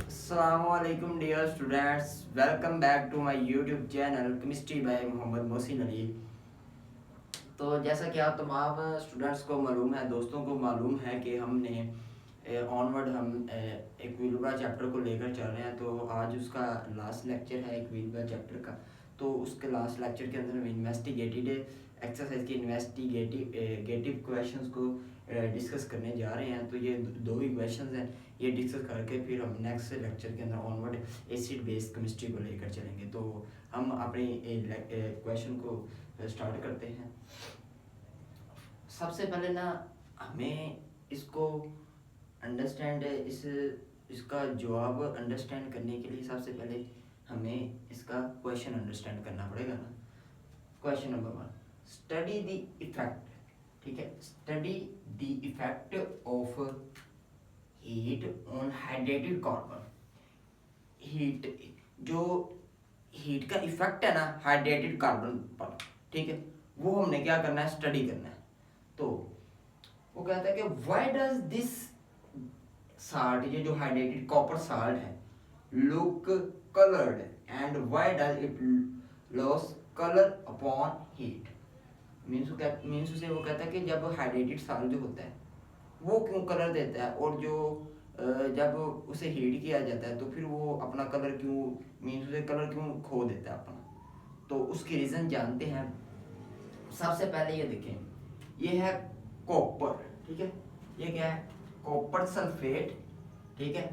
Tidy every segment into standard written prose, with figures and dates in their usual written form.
Assalamualaikum dear students, welcome back to my YouTube channel Chemistry by Mohammad Mohsin Ali. तो जैसा कि आप तमाम स्टूडेंट्स को मालूम है, दोस्तों को मालूम है कि हमने ऑनवर्ड हम इक्विलिब्रियम चैप्टर को लेकर चल रहे हैं। तो आज उसका लास्ट लेक्चर है इक्विलिब्रियम चैप्टर का। तो उसके लास्ट लेक्चर के अंदर हम इन्वेस्टिगेटेड एक्सरसाइज के इन्वेस्टिगेटिव क्वेश्चंस को डिस्कस करने जा रहे हैं। तो ये दो ही क्वेश्चंस हैं, ये डिस्कस करके फिर हम नेक्स्ट लेक्चर के अंदर ऑनवर्ड एसिड बेस्ड केमिस्ट्री को लेकर चलेंगे। तो हम अपनी क्वेश्चन को स्टार्ट करते हैं। सबसे पहले ना हमें इसको अंडरस्टैंड इसका जवाब अंडरस्टैंड करने के लिए सबसे पहले हमें इसका क्वेश्चन अंडरस्टैंड करना पड़ेगा ना। Question number 1, study the effect, ठीक है, study the effect of heat on hydrated carbon. Heat, जो हीट का इफेक्ट है ना हाइड्रेटेड कार्बन पर, ठीक है, वो हमने क्या करना है, स्टडी करना है। तो वो कहता है कि व्हाई डज दिस साल्ट, ये जो हाइड्रेटेड कॉपर साल्ट है, look coloured and why does it loss colour upon heat. Means उसे वो कहता है कि जब हाइड्रेटेड साल्ट जो होता है वो क्यों कलर देता है, और जो जब उसे हीट किया जाता है तो फिर वो अपना कलर क्यों, मीन्स उसे कलर क्यों खो देता है अपना। तो उसकी रीज़न जानते हैं। सबसे पहले ये देखें, ये है कॉपर, ठीक है, ये क्या है, कॉपर सल्फेट, ठीक है,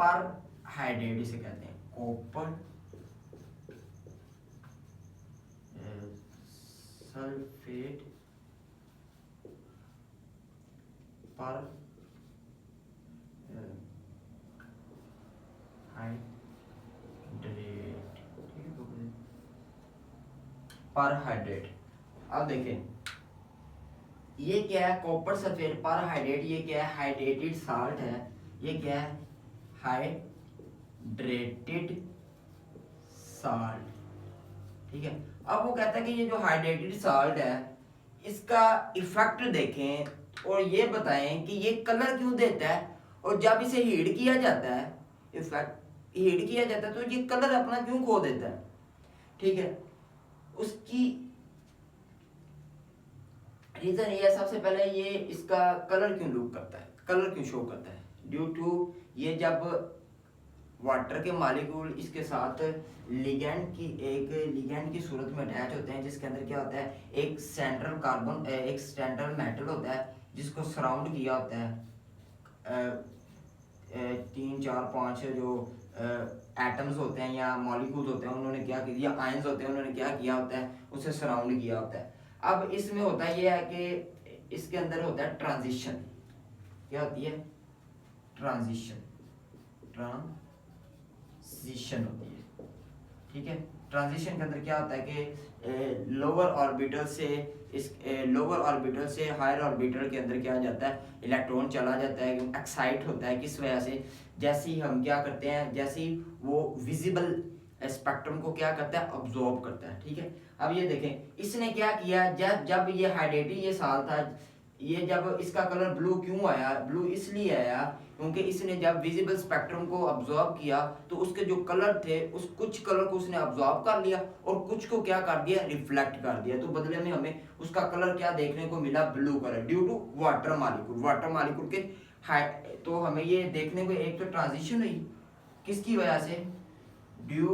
पर हाइड्रेट इसे कहते हैं, कॉपर सल्फेट पर हाइड्रेट, ठीक है, पर हाइड्रेट। अब देखें ये क्या है, कॉपर सल्फेट पर हाइड्रेट, ये क्या है, हाइड्रेटेड साल्ट है, ये क्या है, हाइड्रेटेड साल्ट, ठीक है। अब वो कहता है कि ये जो हाइड्रेटेड साल्ट है इसका इफेक्ट देखें और ये बताएं कि ये कलर क्यों देता है, और जब इसे हीट किया जाता है, इफेक्ट हीट किया जाता है तो ये कलर अपना क्यों खो देता है, ठीक है। उसकी रीजन ये है, सबसे पहले ये इसका कलर क्यों लुक करता है, कलर क्यों शो करता है, ड्यू टू ये जब वाटर के मालिक्यूल इसके साथ लिगेंड की सूरत में अटैच होते हैं, जिसके अंदर क्या होता है, एक सेंट्रल कार्बन, एक सेंट्रल मेटल होता है जिसको सराउंड किया होता है 3 4 5 जो एटम्स होते हैं या मॉलिक्यूल्स होते हैं, उन्होंने क्या किया, आयंस होते हैं, उन्होंने क्या किया होता है, उसे सराउंड किया होता है। अब इसमें होता है यह है कि इसके अंदर होता है ट्रांजिशन, क्या होती है, ट्रांजिशन होती है, ठीक है। ट्रांजिशन के अंदर क्या होता है कि लोअर ऑर्बिटल से हायर ऑर्बिटल के अंदर क्या जाता है, इलेक्ट्रॉन चला जाता है, एक्साइट होता है, किस वजह से, जैसे ही हम क्या करते हैं, जैसे ही वो विजिबल स्पेक्ट्रम को क्या करता है, अब्जॉर्ब करता है, ठीक है। अब ये देखें इसने क्या किया, जब ये हाइड्रेटेड ये साल था, ये जब इसका कलर ब्लू क्यों आया, ब्लू इसलिए आया क्योंकि इसने जब विजिबल स्पेक्ट्रम को अब्जॉर्ब किया तो उसके जो कलर थे उस कुछ कलर को उसने अब्जॉर्ब कर लिया और कुछ को क्या कर दिया, रिफ्लेक्ट कर दिया। तो बदले में हमें उसका कलर क्या देखने को मिला, blue colour, due to water molecule के तो हमें ये देखने को, एक तो ट्रांजिशन हुई किसकी वजह से, ड्यू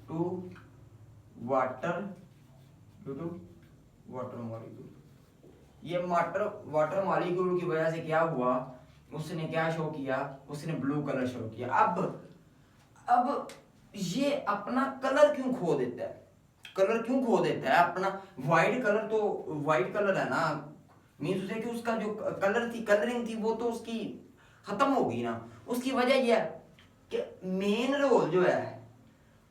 टू वाटर मॉलिक्यूल, ये वाटर मॉलिक्यूल की वजह से क्या हुआ, उसने क्या शो किया, उसने ब्लू कलर शो किया। अब ये अपना कलर क्यों खो देता है, कलर क्यों खो देता है अपना, वाइट कलर, तो वाइट कलर है ना, मीन्स उसे कि उसका जो कलरिंग थी वो तो उसकी खत्म हो गई ना। उसकी वजह यह है कि मेन रोल जो है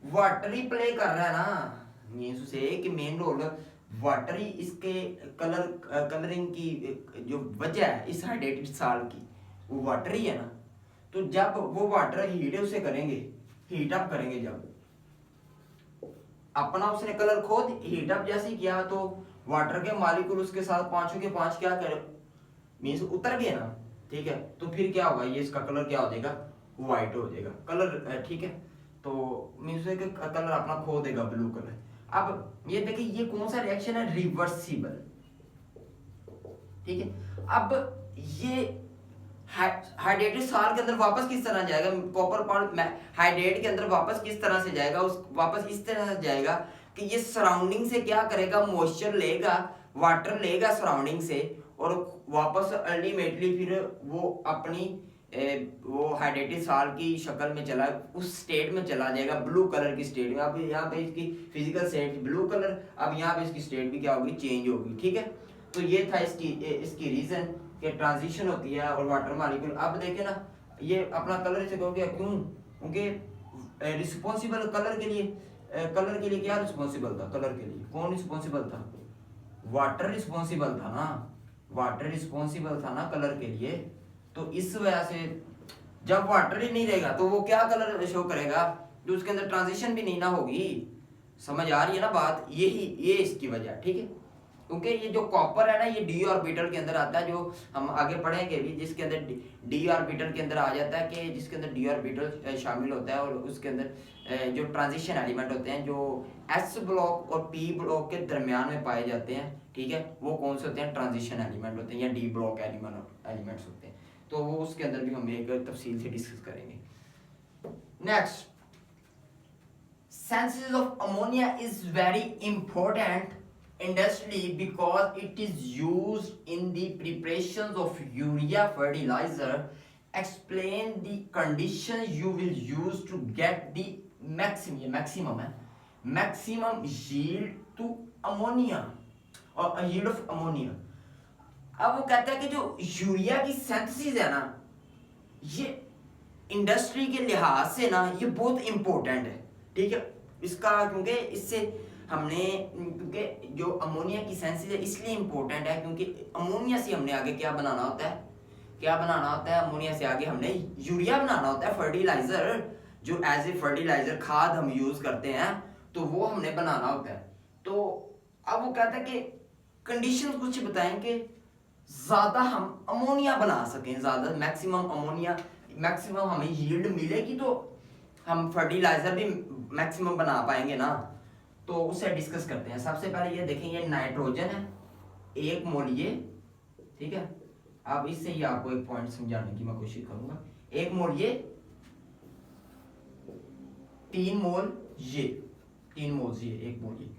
वाटर ही प्ले कर रहा है ना, मीन्स उसे कि मेन रोल वाटर ही इसके कलरिंग की जो वजह है इस हाइड्रेटेड साल्ट की, वो वाटर ही है ना। तो जब वो वाटर हीट उसे करेंगे, हीट अप करेंगे, जब अपना उसने कलर खोद हीट अप जैसे ही किया तो वाटर के मॉलिक्यूल उसके साथ पांचों के पांच क्या करे, मीन्स उतर गए ना, ठीक है, तो फिर क्या होगा, ये इसका कलर क्या हो जाएगा, वाइट हो जाएगा कलर, ठीक है। तो म्यूजिक का कलर अपना खो देगा ब्लू कलर। अब ये देखिए ये कौन सा रिएक्शन है, रिवर्सिबल, ठीक है। अब ये हाइड्रेटेड साल के अंदर वापस किस तरह जाएगा, कॉपर पाउडर हाइड्रेट के अंदर वापस किस तरह से जाएगा, उस वापस इस तरह से जाएगा कि ये सराउंडिंग से क्या करेगा, मॉइस्चर लेगा, वाटर लेगा सराउंडिंग से, और वापस अल्टीमेटली फिर वो अपनी वो हाइड्रेटेड साल की शक्ल में चला, उस स्टेट में चला जाएगा, ब्लू कलर की स्टेट में। अब यहाँ पे इसकी फिजिकल स्टेट ब्लू कलर, अब यहाँ पे इसकी स्टेट भी क्या होगी, चेंज होगी, ठीक है। तो ये था इसकी रीजन कि ट्रांजिशन होती है और वाटर मॉलिक्यूल। अब देखे ना ये अपना कलर से कहोगे क्यों, क्योंकि रिस्पॉन्सिबल कलर के लिए क्या रिस्पॉन्सिबल था, कलर के लिए कौन रिस्पॉन्सिबल था, वाटर रिस्पॉन्सिबल था ना, वाटर रिस्पॉन्सिबल था ना कलर के लिए। तो इस वजह से जब वाटर ही नहीं रहेगा तो वो क्या कलर शो करेगा, जो उसके अंदर ट्रांजिशन भी नहीं ना होगी। समझ आ रही है ना बात, ये इसकी वजह, ठीक है। क्योंकि ये जो कॉपर है ना, ये डी ऑर्बिटल के अंदर आता है, जो हम आगे पढ़ेंगे भी, जिसके अंदर डी ऑर्बिटल के अंदर आ जाता है कि जिसके अंदर डी ऑर्बिटल शामिल होता है, और उसके अंदर जो ट्रांजिशन एलिमेंट होते हैं जो एस ब्लॉक और पी ब्लॉक के दरमियान में पाए जाते हैं, ठीक है, वो कौन से होते हैं, ट्रांजिशन एलिमेंट होते हैं या डी ब्लॉक एलिमेंट्स होते हैं। तो वो उसके अंदर भी हम एक तफसील से डिस्कस करेंगे। Next, synthesis of ammonia is very important industrially because it is used in the preparations of urea fertilizer. Explain the conditions you will use to get the maximum yield to ammonia or a yield of ammonia. अब वो कहता है कि जो urea की synthesis है ना, ये इंडस्ट्री के लिहाज से ना ये बहुत इंपॉर्टेंट है, ठीक है। इसका क्योंकि इससे हमने, क्योंकि जो अमोनिया की सिंथेसिस है इसलिए इंपॉर्टेंट है क्योंकि अमोनिया से हमने आगे क्या बनाना होता है, अमोनिया से आगे हमने यूरिया बनाना होता है, फर्टिलाइजर, जो एज ए फर्टिलाइजर खाद हम यूज करते हैं, तो वो हमने बनाना होता है। तो अब वो कहता है कि कंडीशन कुछ बताएं कि ज्यादा हम अमोनिया बना सकें, ज्यादा मैक्सिमम हमें यील्ड मिलेगी तो हम फर्टिलाइजर भी मैक्सिमम बना पाएंगे ना। तो उसे डिस्कस करते हैं। सबसे पहले ये देखें, ये नाइट्रोजन है 1 मोल ये, ठीक है। अब इससे ही आपको एक पॉइंट समझाने की मैं कोशिश करूंगा। 1 मोल ये, 3 मोल ये, 3 मोल ये, 1 मोल ये।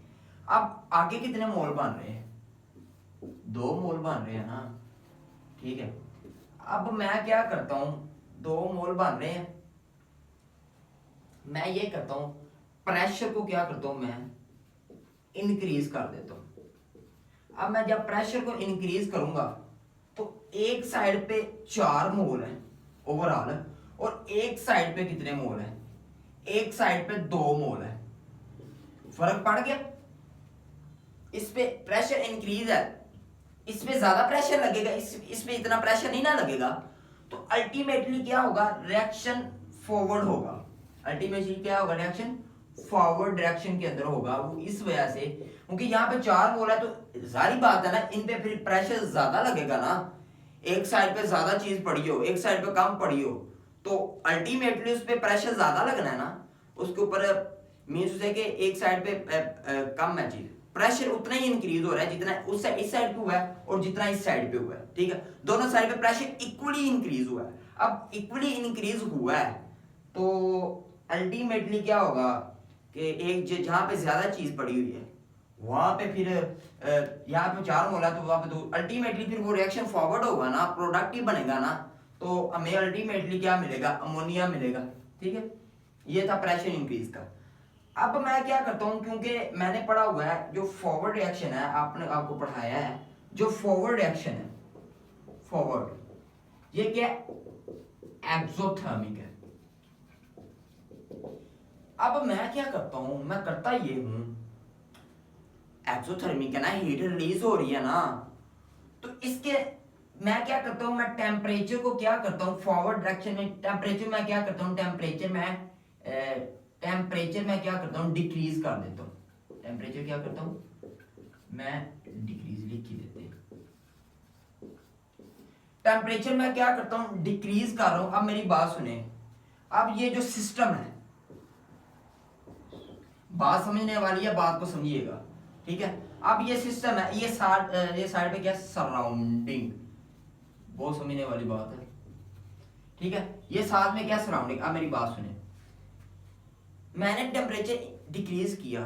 अब आगे कितने मोल बन रहे हैं, 2 मोल बन रहे हैं ना, ठीक है। अब मैं क्या करता हूं, 2 मोल बन रहे हैं, मैं ये करता हूं, प्रेशर को क्या करता हूं, मैं इंक्रीज कर देता हूं। अब मैं जब प्रेशर को इंक्रीज करूंगा तो एक साइड पे 4 मोल है ओवरऑल, और एक साइड पे कितने मोल है, एक साइड पे 2 मोल है। फर्क पड़ गया, इस पे प्रेशर इंक्रीज है, इस पे ज्यादा प्रेशर लगेगा, इस पे इतना प्रेशर नहीं ना लगेगा। तो अल्टीमेटली क्या होगा, रिएक्शन फॉरवर्ड होगा, अल्टीमेटली क्या होगा, रिएक्शन फॉरवर्ड डायरेक्शन के अंदर होगा। वो इस वजह से क्योंकि यहाँ पे 4 मोल है तो सारी बात है ना, इन पे फिर प्रेशर ज्यादा लगेगा ना, एक साइड पे ज्यादा चीज पड़ी हो, एक साइड पे कम पड़ी हो, तो अल्टीमेटली उस पे प्रेशर ज्यादा लगना है ना, उसके ऊपर मीन्स है कि एक साइड पे कम है चीज, प्रेशर उतना ही इंक्रीज हो रहा है जितना इस साइड पे हुआ है और जितना इस साइड पे हुआ है, ठीक है। दोनों साइड पे प्रेशर इक्वली इंक्रीज हुआ है। अब इक्वली इंक्रीज हुआ है तो अल्टीमेटली क्या होगा कि एक जहां पे ज्यादा चीज पड़ी हुई है वहां पे फिर यहाँ पे 4 मोल है तो वहां पे तो अल्टीमेटली फिर वो रिएक्शन फॉरवर्ड होगा ना, प्रोडक्टिव बनेगा ना, तो हमें अल्टीमेटली क्या मिलेगा, अमोनिया मिलेगा, ठीक है। ये था प्रेशर इंक्रीज का। अब मैं क्या करता हूं, क्योंकि मैंने पढ़ा हुआ है जो फॉरवर्ड रिएक्शन है, आपको पढ़ाया है जो फॉरवर्ड रिएक्शन है, फॉरवर्ड ये क्या एक्सोथर्मिक है। अब मैं क्या करता हूं, मैं करता ये हूं, एक्सोथर्मिक है ना, हीट रिलीज हो रही है ना, तो इसके मैं क्या करता हूं, मैं टेम्परेचर को क्या करता हूं, फॉरवर्ड डायरेक्शन में टेम्परेचर मैं क्या करता हूं, टेम्परेचर मैं क्या करता हूं, डिक्रीज कर देता हूं। टेम्परेचर क्या करता हूं, मैं डिक्रीज लिख ही देते हैं। टेम्परेचर मैं क्या करता हूँ, डिक्रीज कर रहा हूँ। अब मेरी बात सुने, अब ये जो सिस्टम है, बात समझने वाली है, बात को समझिएगा, ठीक है। अब ये सिस्टम है, ये साइड पे क्या, सराउंडिंग, बहुत समझने वाली बात है, ठीक है। ये साथ में क्या, सराउंडिंग। अब मेरी बात सुने, मैंने टेम्परेचर डिक्रीज किया,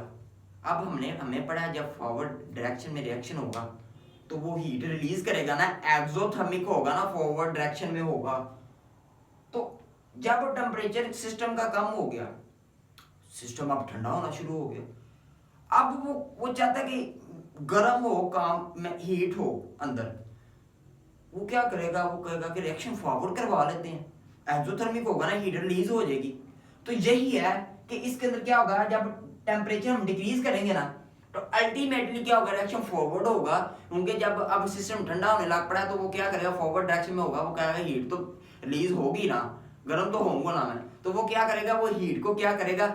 अब हमें पढ़ा जब फॉरवर्ड डायरेक्शन में रिएक्शन होगा तो वो हीट रिलीज करेगा ना, एक्सोथर्मिक होगा ना, फॉरवर्ड डायरेक्शन में होगा। तो जब टेम्परेचर सिस्टम का कम हो गया, सिस्टम अब ठंडा होना शुरू हो गया, अब वो चाहता है कि गर्म हो, काम में हीट हो अंदर, वो क्या करेगा, वो कहेगा कि रिएक्शन फॉरवर्ड करवा लेते हैं, एक्सोथर्मिक होगा ना, हीट रिलीज हो जाएगी। तो यही है कि इसके अंदर क्या होगा, जब टेम्परेचर हम डिक्रीज करेंगे ना, तो अल्टीमेटली क्या होगा, रिएक्शन फॉरवर्ड होगा उनके। जब अब सिस्टम ठंडा होने लग पड़ा है तो वो क्या करेगा, फॉरवर्ड डायरेक्शन में होगा, वो कहेगा हीट तो रिलीज होगी ना, गर्म तो होऊंगा ना मैं, तो वो क्या करेगा, वो हीट को क्या करेगा,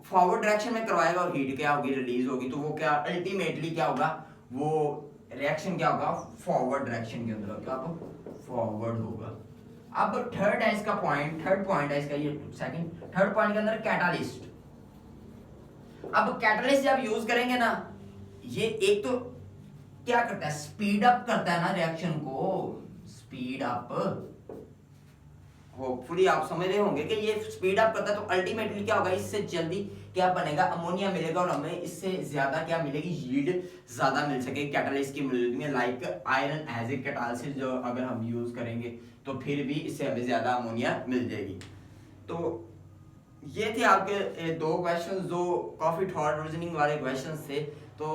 फॉरवर्ड डायरेक्शन में करवाएगा और हीट क्या होगी, रिलीज होगी। तो वो क्या अल्टीमेटली क्या होगा, वो रिएक्शन क्या होगा, फॉरवर्ड डायरेक्शन के अंदर होगा, अब फॉरवर्ड होगा। अब थर्ड है इसका पॉइंट, थर्ड पॉइंट है इसका, ये सेकंड, थर्ड पॉइंट के अंदर कैटालिस्ट। अब कैटलिस्ट जब यूज करेंगे ना, ये एक तो क्या करता है, स्पीड अप करता है ना रिएक्शन को, स्पीड अप, होपफुली आप समझ रहे होंगे कि ये स्पीड अप करता है। तो अल्टीमेटली क्या होगा, इससे जल्दी क्या बनेगा, अमोनिया मिलेगा और हमें इससे ज्यादा क्या मिलेगी, यील्ड ज्यादा मिल सके कैटलिस्ट की मौजूदगी में। Like iron as a catalysis जो अगर हम यूज करेंगे तो फिर भी इससे हमें ज्यादा अमोनिया मिल जाएगी। तो ये थे आपके दो क्वेश्चंस जो काफ़ी थॉट रीजनिंग वाले क्वेश्चंस थे। तो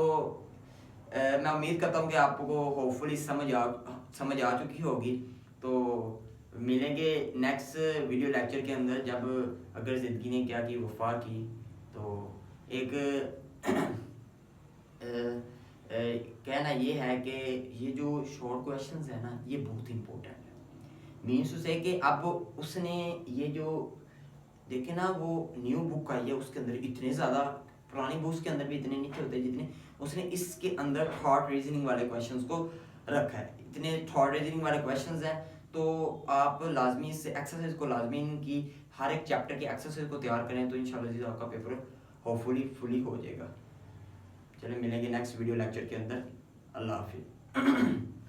मैं उम्मीद करता हूँ कि आपको होपफुली समझ आ चुकी होगी। तो मिलेंगे नेक्स्ट वीडियो लेक्चर के अंदर, जब अगर ज़िंदगी ने क्या की, वफा की। तो एक कहना ये है कि ये जो शॉर्ट क्वेश्चंस है ना, ये बहुत इंपॉर्टेंट है। मीन्स उसे कि अब उसने ये जो देखे ना, वो न्यू बुक आई है उसके अंदर इतने ज़्यादा, पुरानी बुक्स के अंदर भी इतने नहीं होते जितने उसने इसके अंदर थॉट रीजनिंग वाले क्वेश्चंस को रखा है। इतने थॉट रीजनिंग वाले क्वेश्चंस हैं, तो आप लाजमी इस एक्सरसाइज को, लाजमी इनकी हर एक चैप्टर की एक्सरसाइज को तैयार करें, तो इंशाल्लाह जी आपका पेपर होपफुली फुली हो जाएगा। चलिए मिलेंगे नेक्स्ट वीडियो लेक्चर के अंदर। अल्लाह हाफिज़।